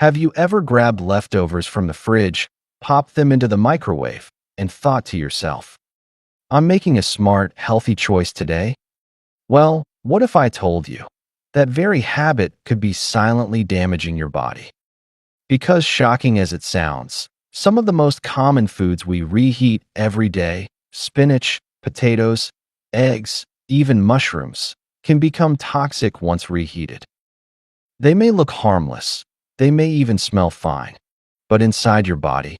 Have you ever grabbed leftovers from the fridge, popped them into the microwave, and thought to yourself, I'm making a smart, healthy choice today? Well, what if I told you that very habit could be silently damaging your body? Because shocking as it sounds, some of the most common foods we reheat every day, spinach, potatoes, eggs, even mushrooms, can become toxic once reheated. They may look harmless, they may even smell fine, but inside your body,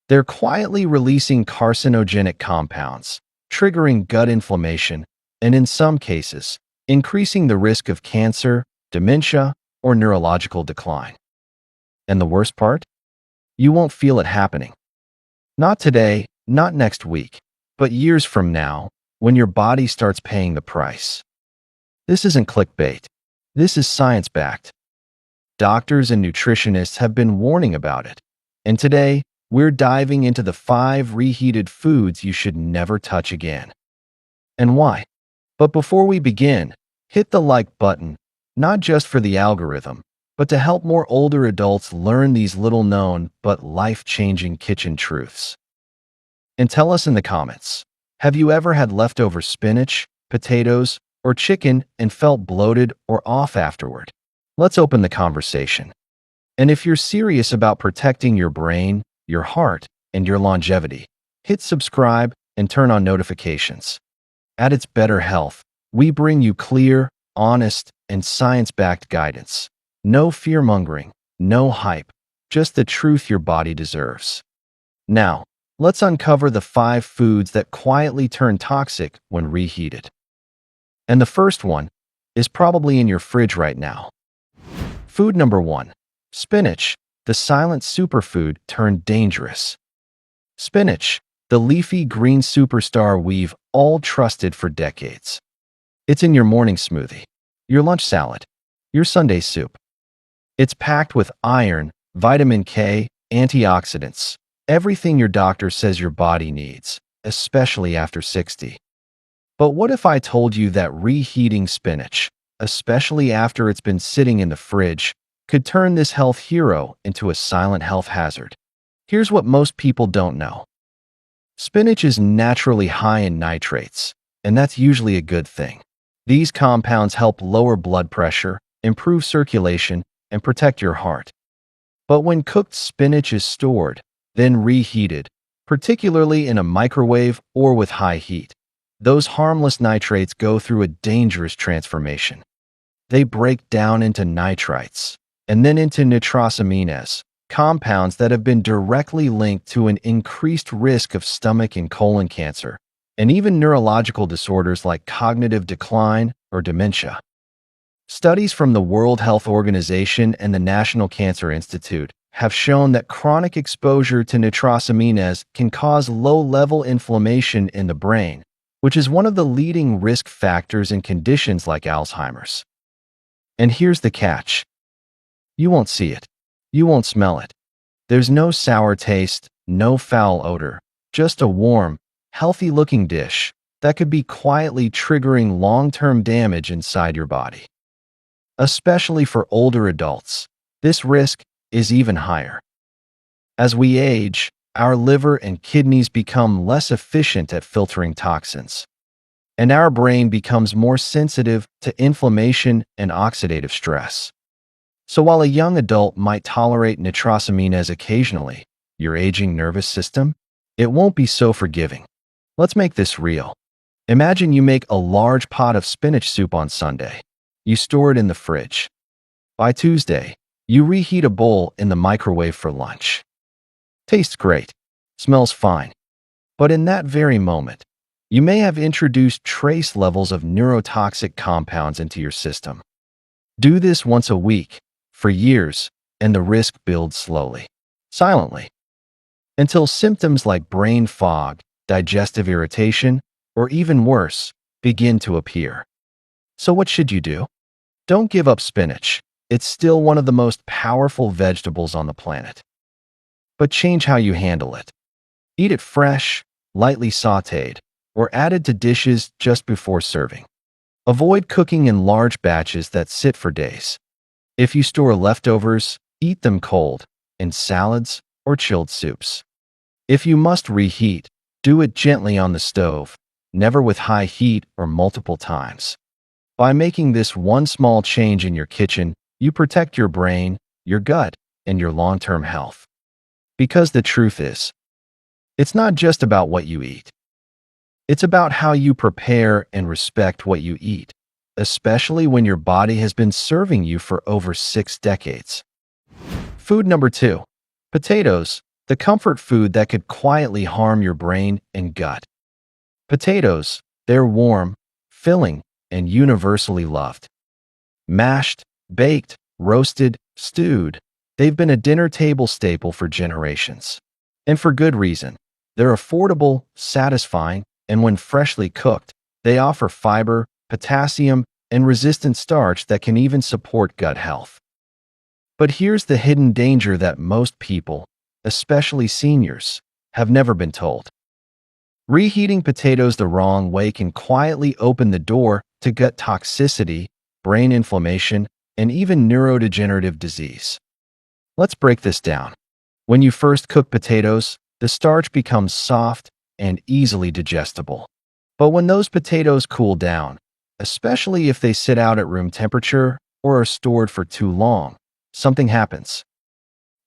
they're quietly releasing carcinogenic compounds, triggering gut inflammation, and in some cases, increasing the risk of cancer, dementia, or neurological decline. And the worst part? You won't feel it happening. Not today, not next week, but years from now, when your body starts paying the price. This isn't clickbait. This is science-backed. Doctors and nutritionists have been warning about it. And today, we're diving into the 5 reheated foods you should never touch again. And why? But before we begin, hit the like button, not just for the algorithm, but to help more older adults learn these little-known but life-changing kitchen truths. And tell us in the comments, have you ever had leftover spinach, potatoes, or chicken and felt bloated or off afterward? Let's open the conversation. And if you're serious about protecting your brain, your heart, and your longevity, hit subscribe and turn on notifications. At its Better Health, we bring you clear, honest, and science-backed guidance. No fear-mongering, no hype, just the truth your body deserves. Now, let's uncover the 5 foods that quietly turn toxic when reheated. And the first one is probably in your fridge right now. Food number 1. Spinach, the silent superfood turned dangerous. Spinach, the leafy green superstar we've all trusted for decades. It's in your morning smoothie, your lunch salad, your Sunday soup. It's packed with iron, vitamin K, antioxidants, everything your doctor says your body needs, especially after 60. But what if I told you that reheating spinach, especially after it's been sitting in the fridge, could turn this health hero into a silent health hazard? Here's what most people don't know. Spinach is naturally high in nitrates, and that's usually a good thing. These compounds help lower blood pressure, improve circulation, and protect your heart. But when cooked spinach is stored, then reheated, particularly in a microwave or with high heat, those harmless nitrates go through a dangerous transformation. They break down into nitrites, and then into nitrosamines, compounds that have been directly linked to an increased risk of stomach and colon cancer, and even neurological disorders like cognitive decline or dementia. Studies from the World Health Organization and the National Cancer Institute have shown that chronic exposure to nitrosamines can cause low-level inflammation in the brain, which is one of the leading risk factors in conditions like Alzheimer's. And here's the catch. You won't see it. You won't smell it. There's no sour taste, no foul odor, just a warm, healthy-looking dish that could be quietly triggering long-term damage inside your body. Especially for older adults, this risk is even higher. As we age, our liver and kidneys become less efficient at filtering toxins, and our brain becomes more sensitive to inflammation and oxidative stress. So while a young adult might tolerate nitrosamines occasionally, your aging nervous system, it won't be so forgiving. Let's make this real. Imagine you make a large pot of spinach soup on Sunday. You store it in the fridge. By Tuesday, you reheat a bowl in the microwave for lunch. Tastes great, smells fine. But in that very moment, you may have introduced trace levels of neurotoxic compounds into your system. Do this once a week, for years, and the risk builds slowly, silently, until symptoms like brain fog, digestive irritation, or even worse, begin to appear. So what should you do? Don't give up spinach. It's still one of the most powerful vegetables on the planet. But change how you handle it. Eat it fresh, lightly sautéed, or added to dishes just before serving. Avoid cooking in large batches that sit for days. If you store leftovers, Eat them cold, in salads or chilled soups. If you must reheat, do it gently on the stove, never with high heat or multiple times. By making this one small change in your kitchen, you protect your brain, your gut, and your long-term health. Because the truth is, it's not just about what you eat. It's about how you prepare and respect what you eat, especially when your body has been serving you for over 6 decades. Food number 2. Potatoes, the comfort food that could quietly harm your brain and gut. Potatoes, they're warm, filling, and universally loved. Mashed, baked, roasted, stewed, they've been a dinner table staple for generations. And for good reason. They're affordable, satisfying, and when freshly cooked, they offer fiber, potassium, and resistant starch that can even support gut health. But here's the hidden danger that most people, especially seniors, have never been told. Reheating potatoes the wrong way can quietly open the door to gut toxicity, brain inflammation, and even neurodegenerative disease. Let's break this down. When you first cook potatoes, the starch becomes soft and easily digestible. But when those potatoes cool down, especially if they sit out at room temperature or are stored for too long, something happens.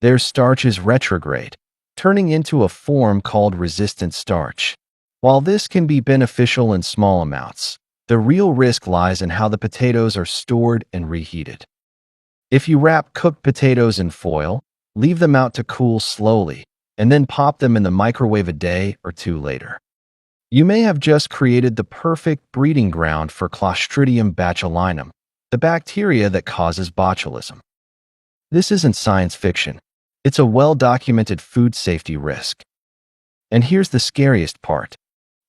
Their starch is retrograde, turning into a form called resistant starch. While this can be beneficial in small amounts, the real risk lies in how the potatoes are stored and reheated. If you wrap cooked potatoes in foil, leave them out to cool slowly, and then pop them in the microwave a day or two later, you may have just created the perfect breeding ground for Clostridium botulinum, the bacteria that causes botulism. This isn't science fiction. It's a well-documented food safety risk. And here's the scariest part.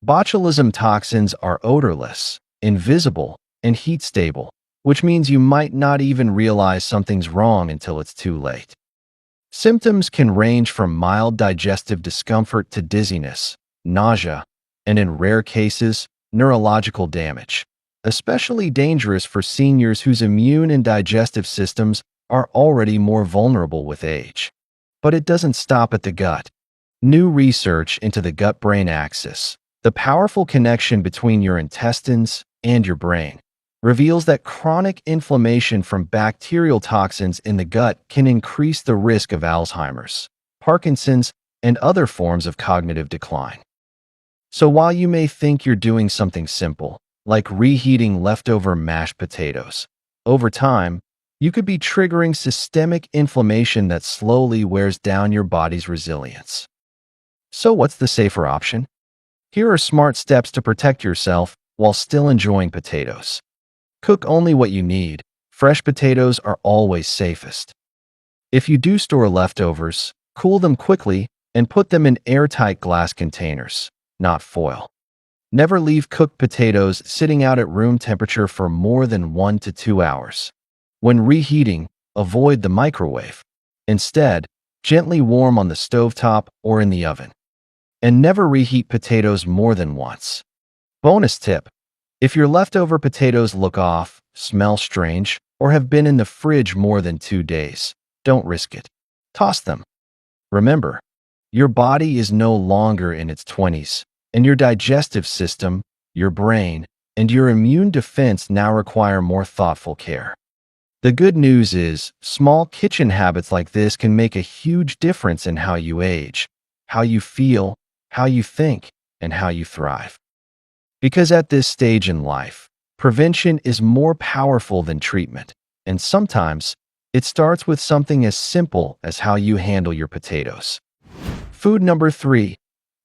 Botulism toxins are odorless, invisible, and heat-stable, which means you might not even realize something's wrong until it's too late. Symptoms can range from mild digestive discomfort to dizziness, nausea, and in rare cases, neurological damage, especially dangerous for seniors whose immune and digestive systems are already more vulnerable with age. But it doesn't stop at the gut. New research into the gut-brain axis, the powerful connection between your intestines and your brain, reveals that chronic inflammation from bacterial toxins in the gut can increase the risk of Alzheimer's, Parkinson's, and other forms of cognitive decline. So while you may think you're doing something simple, like reheating leftover mashed potatoes, over time, you could be triggering systemic inflammation that slowly wears down your body's resilience. So what's the safer option? Here are smart steps to protect yourself while still enjoying potatoes. Cook only what you need. Fresh potatoes are always safest. If you do store leftovers, cool them quickly and put them in airtight glass containers, not foil. Never leave cooked potatoes sitting out at room temperature for more than 1 to 2 hours. When reheating, avoid the microwave. Instead, gently warm on the stovetop or in the oven. And never reheat potatoes more than once. Bonus tip: if your leftover potatoes look off, smell strange, or have been in the fridge more than 2 days, don't risk it. Toss them. Remember, your body is no longer in its 20s, and your digestive system, your brain, and your immune defense now require more thoughtful care. The good news is, small kitchen habits like this can make a huge difference in how you age, how you feel, how you think, and how you thrive. Because at this stage in life, prevention is more powerful than treatment, and sometimes it starts with something as simple as how you handle your potatoes. Food number 3.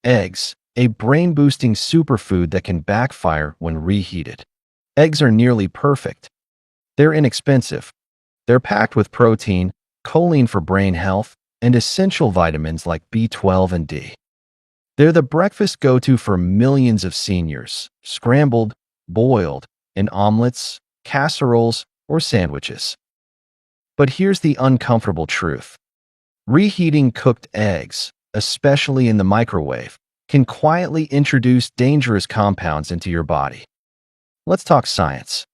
Eggs, a brain-boosting superfood that can backfire when reheated. Eggs are nearly perfect. They're inexpensive. They're packed with protein, choline for brain health, and essential vitamins like B12 and D. They're the breakfast go-to for millions of seniors, scrambled, boiled, in omelets, casseroles, or sandwiches. But here's the uncomfortable truth. Reheating cooked eggs, especially in the microwave, can quietly introduce dangerous compounds into your body. Let's talk science.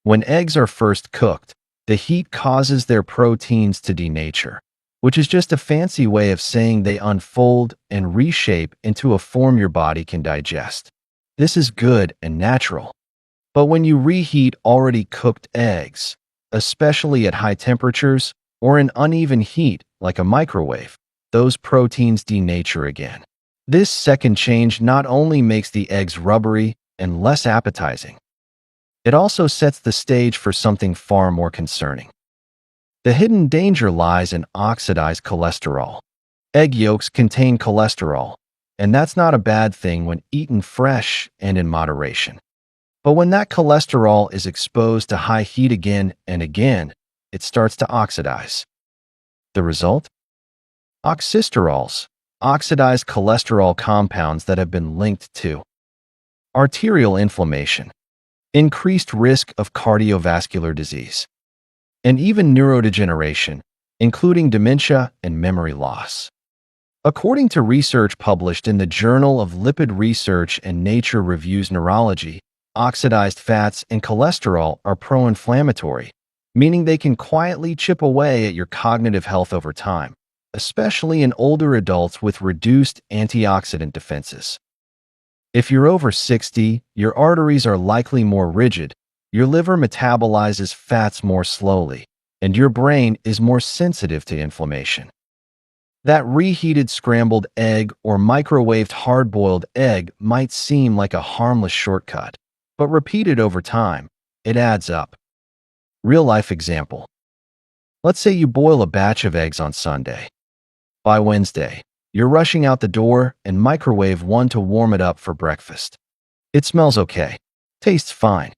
When eggs are first cooked, The heat causes their proteins to denature, which is just a fancy way of saying they unfold and reshape into a form your body can digest. This is good and natural. But when you reheat already cooked eggs, especially at high temperatures or in uneven heat like a microwave, those proteins denature again. This second change not only makes the eggs rubbery and less appetizing, it also sets the stage for something far more concerning. The hidden danger lies in oxidized cholesterol. Egg yolks contain cholesterol, and that's not a bad thing when eaten fresh and in moderation. But when that cholesterol is exposed to high heat again and again, it starts to oxidize. The result? Oxysterols, oxidized cholesterol compounds that have been linked to arterial inflammation, increased risk of cardiovascular disease, and even neurodegeneration, including dementia and memory loss. According to research published in the Journal of Lipid Research and Nature Reviews Neurology, oxidized fats and cholesterol are pro-inflammatory, meaning they can quietly chip away at your cognitive health over time, especially in older adults with reduced antioxidant defenses. If you're over 60, your arteries are likely more rigid, your liver metabolizes fats more slowly, and your brain is more sensitive to inflammation. That reheated scrambled egg or microwaved hard-boiled egg might seem like a harmless shortcut, but repeated over time, it adds up. Real-life example. Let's say you boil a batch of eggs on Sunday. By Wednesday, you're rushing out the door and microwave one to warm it up for breakfast. It smells okay, tastes fine,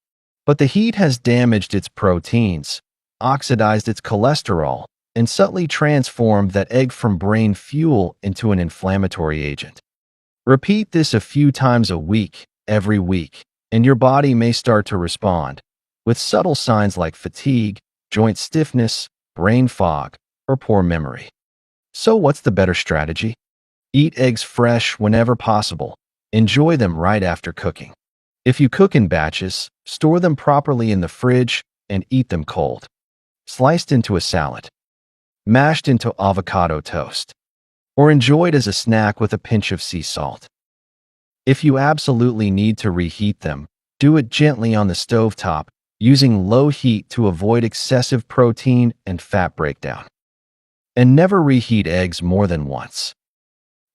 but the heat has damaged its proteins, oxidized its cholesterol, and subtly transformed that egg from brain fuel into an inflammatory agent. Repeat this a few times a week, every week, and your body may start to respond, with subtle signs like fatigue, joint stiffness, brain fog, or poor memory. So what's the better strategy? Eat eggs fresh whenever possible. Enjoy them right after cooking. If you cook in batches, store them properly in the fridge and eat them cold. Sliced into a salad, mashed into avocado toast, or enjoyed as a snack with a pinch of sea salt. If you absolutely need to reheat them, do it gently on the stovetop, using low heat to avoid excessive protein and fat breakdown. And never reheat eggs more than once.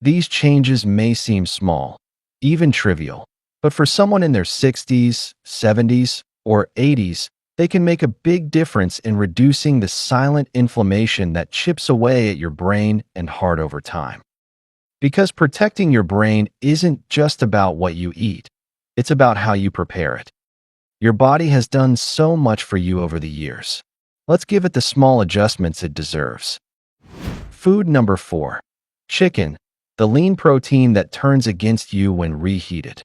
These changes may seem small, even trivial, but for someone in their 60s, 70s, or 80s, they can make a big difference in reducing the silent inflammation that chips away at your brain and heart over time. Because protecting your brain isn't just about what you eat, it's about how you prepare it. Your body has done so much for you over the years. Let's give it the small adjustments it deserves. Food number 4. Chicken, the lean protein that turns against you when reheated.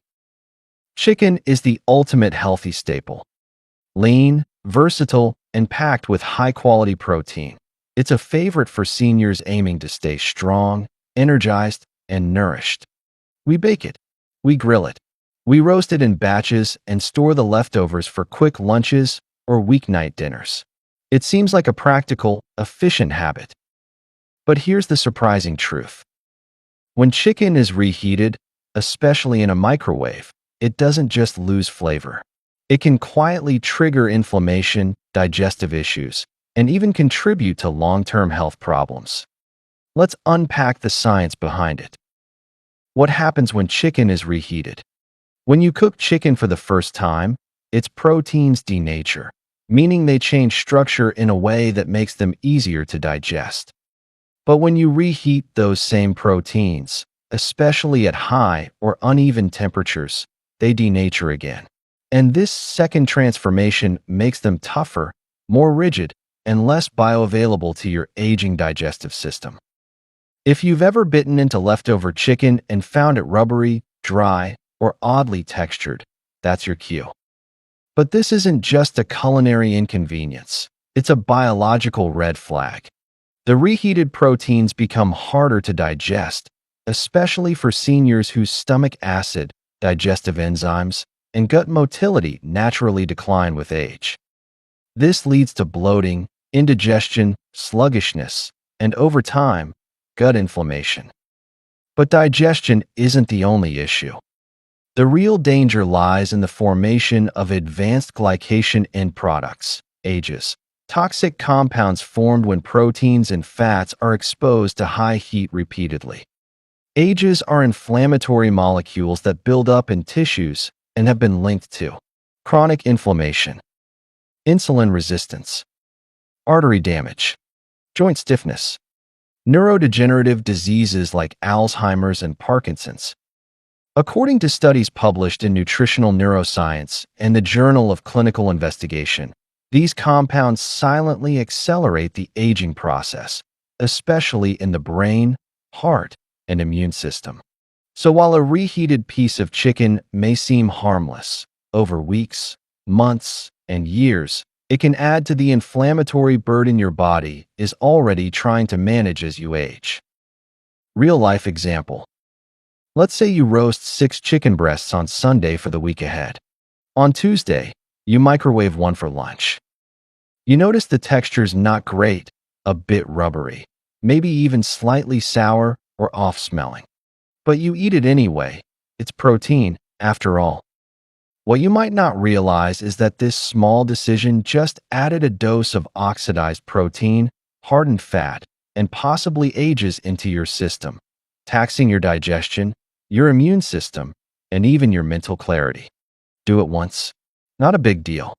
Chicken is the ultimate healthy staple. Lean, versatile, and packed with high-quality protein. It's a favorite for seniors aiming to stay strong, energized, and nourished. We bake it. We grill it. We roast it in batches and store the leftovers for quick lunches or weeknight dinners. It seems like a practical, efficient habit. But here's the surprising truth. When chicken is reheated, especially in a microwave, it doesn't just lose flavor. It can quietly trigger inflammation, digestive issues, and even contribute to long-term health problems. Let's unpack the science behind it. What happens when chicken is reheated? When you cook chicken for the first time, its proteins denature, meaning they change structure in a way that makes them easier to digest. But when you reheat those same proteins, especially at high or uneven temperatures, they denature again. And this second transformation makes them tougher, more rigid, and less bioavailable to your aging digestive system. If you've ever bitten into leftover chicken and found it rubbery, dry, or oddly textured, that's your cue. But this isn't just a culinary inconvenience. It's a biological red flag. The reheated proteins become harder to digest, especially for seniors whose stomach acid, digestive enzymes, and gut motility naturally decline with age. This leads to bloating, indigestion, sluggishness, and over time, gut inflammation. But digestion isn't the only issue. The real danger lies in the formation of advanced glycation end products, AGEs, toxic compounds formed when proteins and fats are exposed to high heat repeatedly. AGEs are inflammatory molecules that build up in tissues and have been linked to chronic inflammation, insulin resistance, artery damage, joint stiffness, neurodegenerative diseases like Alzheimer's and Parkinson's. According to studies published in Nutritional Neuroscience and the Journal of Clinical Investigation, these compounds silently accelerate the aging process, especially in the brain, heart, and immune system. So while a reheated piece of chicken may seem harmless, over weeks, months, and years, it can add to the inflammatory burden your body is already trying to manage as you age. Real-life example. Let's say you roast 6 chicken breasts on Sunday for the week ahead. On Tuesday, you microwave one for lunch. You notice the texture's not great, a bit rubbery, maybe even slightly sour or off-smelling. But you eat it anyway. It's protein, after all. What you might not realize is that this small decision just added a dose of oxidized protein, hardened fat, and possibly AGEs into your system, taxing your digestion, your immune system, and even your mental clarity. Do it once. Not a big deal.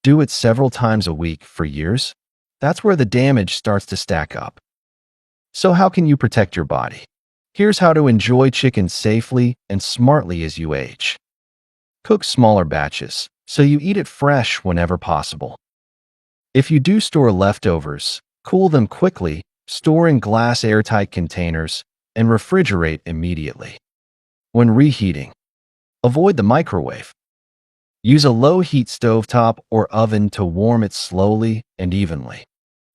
Do it several times a week for years. That's where the damage starts to stack up. So how can you protect your body? Here's how to enjoy chicken safely and smartly as you age. Cook smaller batches, so you eat it fresh whenever possible. If you do store leftovers, cool them quickly, store in glass airtight containers, and refrigerate immediately. When reheating, avoid the microwave. Use a low-heat stovetop or oven to warm it slowly and evenly.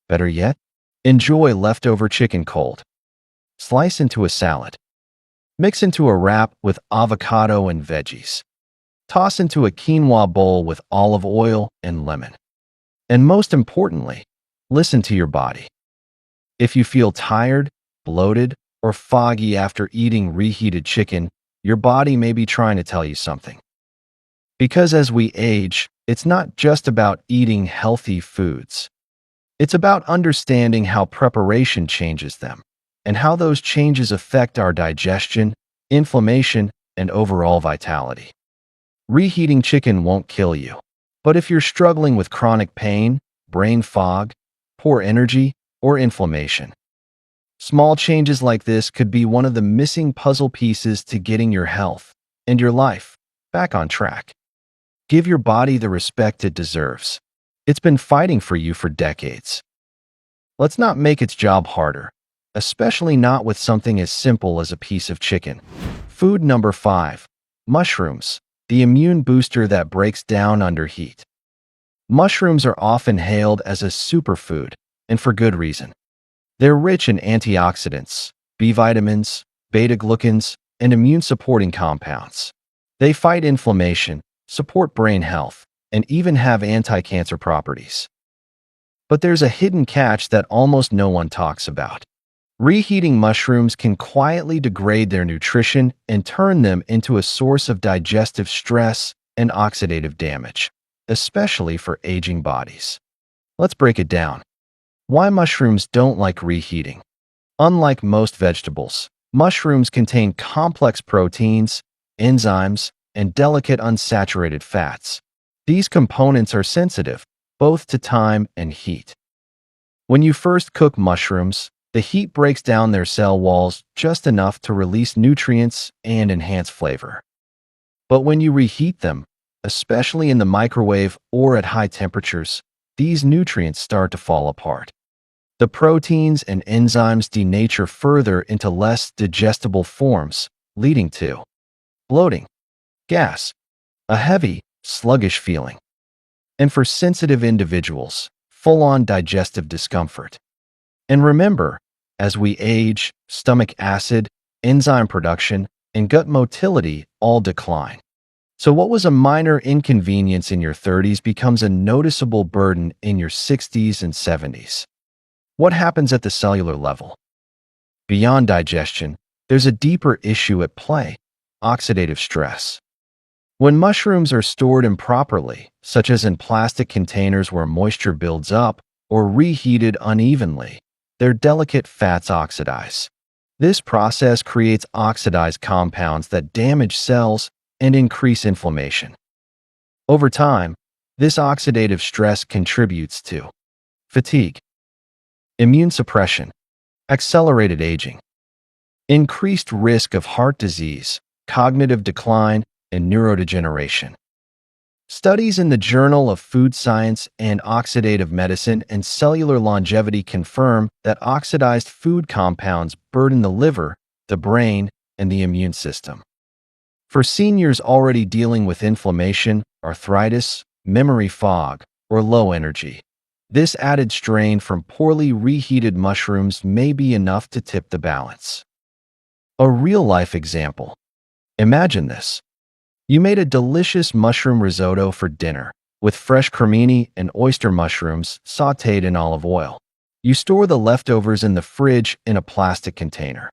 Better yet, enjoy leftover chicken cold. Slice into a salad. Mix into a wrap with avocado and veggies. Toss into a quinoa bowl with olive oil and lemon. And most importantly, listen to your body. If you feel tired, bloated, or foggy after eating reheated chicken, your body may be trying to tell you something. Because as we age, it's not just about eating healthy foods. It's about understanding how preparation changes them, and how those changes affect our digestion, inflammation, and overall vitality. Reheating chicken won't kill you, but if you're struggling with chronic pain, brain fog, poor energy, or inflammation, small changes like this could be one of the missing puzzle pieces to getting your health and your life back on track. Give your body the respect it deserves. It's been fighting for you for decades. Let's not make its job harder, especially not with something as simple as a piece of chicken. Food number 5. Mushrooms, the immune booster that breaks down under heat. Mushrooms are often hailed as a superfood, and for good reason. They're rich in antioxidants, B vitamins, beta-glucans, and immune-supporting compounds. They fight inflammation, support brain health, and even have anti-cancer properties. But there's a hidden catch that almost no one talks about. Reheating mushrooms can quietly degrade their nutrition and turn them into a source of digestive stress and oxidative damage, especially for aging bodies. Let's break it down. Why mushrooms don't like reheating. Unlike most vegetables, mushrooms contain complex proteins, enzymes, and delicate unsaturated fats. These components are sensitive, both to time and heat. When you first cook mushrooms, the heat breaks down their cell walls just enough to release nutrients and enhance flavor. But when you reheat them, especially in the microwave or at high temperatures, these nutrients start to fall apart. The proteins and enzymes denature further into less digestible forms, leading to bloating, gas, a heavy, sluggish feeling, and for sensitive individuals, full-on digestive discomfort. And remember, as we age, stomach acid, enzyme production, and gut motility all decline. So what was a minor inconvenience in your 30s becomes a noticeable burden in your 60s and 70s. What happens at the cellular level? Beyond digestion, there's a deeper issue at play: oxidative stress. When mushrooms are stored improperly, such as in plastic containers where moisture builds up, or reheated unevenly, their delicate fats oxidize. This process creates oxidized compounds that damage cells and increase inflammation. Over time, this oxidative stress contributes to fatigue, immune suppression, accelerated aging, increased risk of heart disease, cognitive decline, and neurodegeneration. Studies in the Journal of Food Science and Oxidative Medicine and Cellular Longevity confirm that oxidized food compounds burden the liver, the brain, and the immune system. For seniors already dealing with inflammation, arthritis, memory fog, or low energy, this added strain from poorly reheated mushrooms may be enough to tip the balance. A real-life example. Imagine this. You made a delicious mushroom risotto for dinner, with fresh cremini and oyster mushrooms sautéed in olive oil. You store the leftovers in the fridge in a plastic container.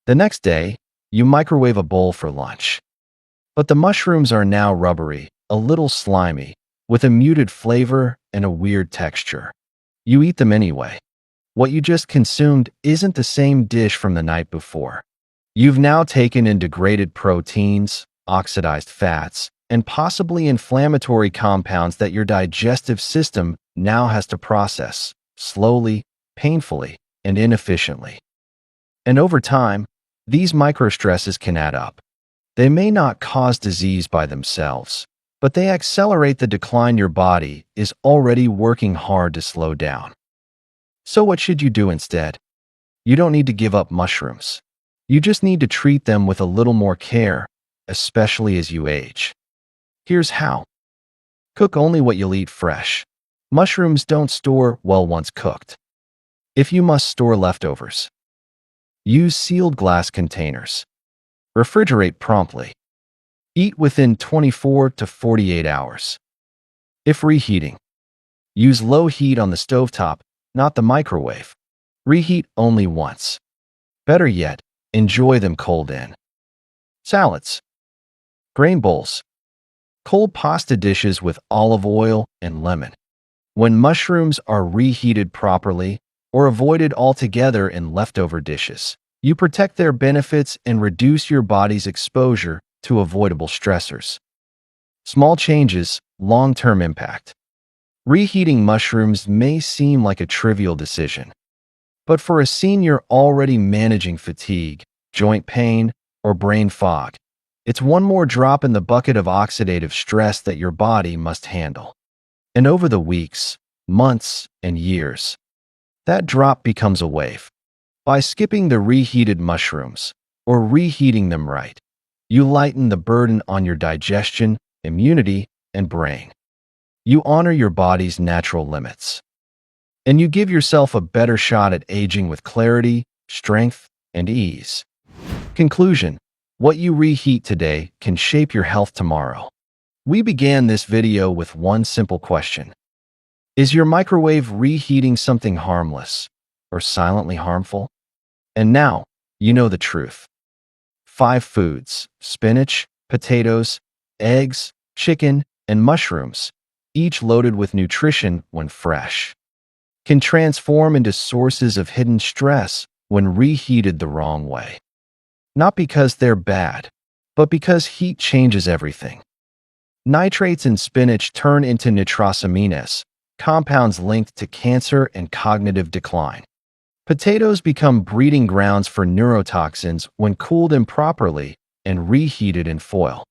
The next day, you microwave a bowl for lunch. But the mushrooms are now rubbery, a little slimy, with a muted flavor and a weird texture. You eat them anyway. What you just consumed isn't the same dish from the night before. You've now taken in degraded proteins, oxidized fats, and possibly inflammatory compounds that your digestive system now has to process, slowly, painfully, and inefficiently. And over time, these microstresses can add up. They may not cause disease by themselves, but they accelerate the decline your body is already working hard to slow down. So what should you do instead? You don't need to give up mushrooms. You just need to treat them with a little more care, especially as you age. Here's how. Cook only what you'll eat fresh. Mushrooms don't store well once cooked. If you must store leftovers, use sealed glass containers. Refrigerate promptly. Eat within 24 to 48 hours. If reheating, use low heat on the stovetop, not the microwave. Reheat only once. Better yet, enjoy them cold in. Salads. Grain bowls. Cold pasta dishes with olive oil and lemon. When mushrooms are reheated properly or avoided altogether in leftover dishes, you protect their benefits and reduce your body's exposure to avoidable stressors. Small changes, long-term impact. Reheating mushrooms may seem like a trivial decision, but for a senior already managing fatigue, joint pain, or brain fog, it's one more drop in the bucket of oxidative stress that your body must handle. And over the weeks, months, and years, that drop becomes a wave. By skipping the reheated mushrooms, or reheating them right, you lighten the burden on your digestion, immunity, and brain. You honor your body's natural limits. And you give yourself a better shot at aging with clarity, strength, and ease. Conclusion: what you reheat today can shape your health tomorrow. We began this video with one simple question. Is your microwave reheating something harmless or silently harmful? And now, you know the truth. 5 foods: spinach, potatoes, eggs, chicken, and mushrooms, each loaded with nutrition when fresh, can transform into sources of hidden stress when reheated the wrong way. Not because they're bad, but because heat changes everything. Nitrates in spinach turn into nitrosamines, compounds linked to cancer and cognitive decline. Potatoes become breeding grounds for neurotoxins when cooled improperly and reheated in foil.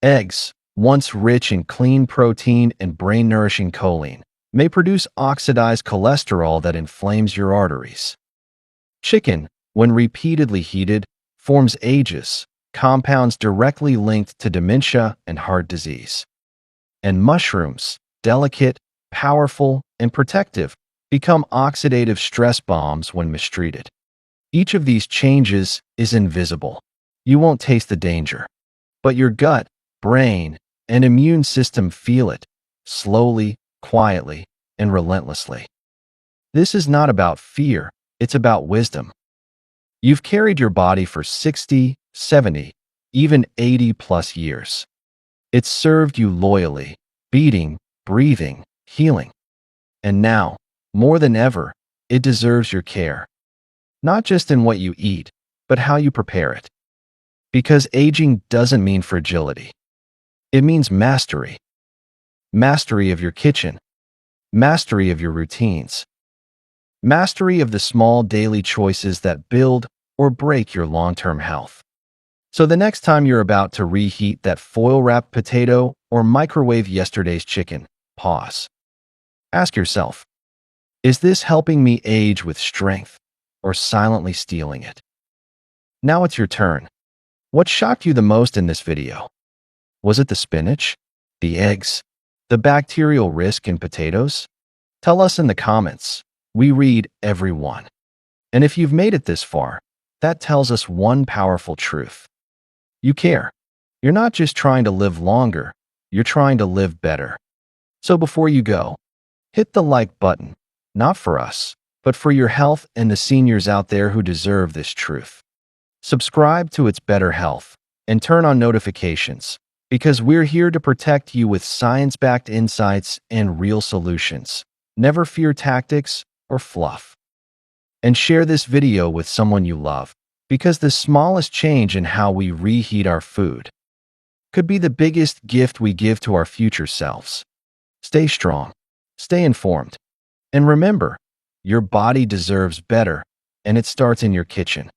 Eggs, once rich in clean protein and brain-nourishing choline, may produce oxidized cholesterol that inflames your arteries. Chicken, when repeatedly heated, forms ages, compounds directly linked to dementia and heart disease. And mushrooms, delicate, powerful, and protective, become oxidative stress bombs when mistreated. Each of these changes is invisible. You won't taste the danger, but your gut, brain, and immune system feel it, slowly, quietly, and relentlessly. This is not about fear, it's about wisdom. You've carried your body for 60, 70, even 80 plus years. It's served you loyally, beating, breathing, healing. And now, more than ever, it deserves your care. Not just in what you eat, but how you prepare it. Because aging doesn't mean fragility. It means mastery. Mastery of your kitchen. Mastery of your routines. Mastery of the small daily choices that build or break your long-term health. So the next time you're about to reheat that foil-wrapped potato or microwave yesterday's chicken, pause. Ask yourself, is this helping me age with strength or silently stealing it? Now it's your turn. What shocked you the most in this video? Was it the spinach? The eggs? The bacterial risk in potatoes? Tell us in the comments. We read every one. And if you've made it this far, that tells us one powerful truth. You care. You're not just trying to live longer, you're trying to live better. So before you go, hit the like button, not for us, but for your health and the seniors out there who deserve this truth. Subscribe to It's Better Health and turn on notifications because we're here to protect you with science-backed insights and real solutions. Never fear tactics or fluff. And share this video with someone you love because the smallest change in how we reheat our food could be the biggest gift we give to our future selves. Stay strong, stay informed, and remember, your body deserves better, and it starts in your kitchen.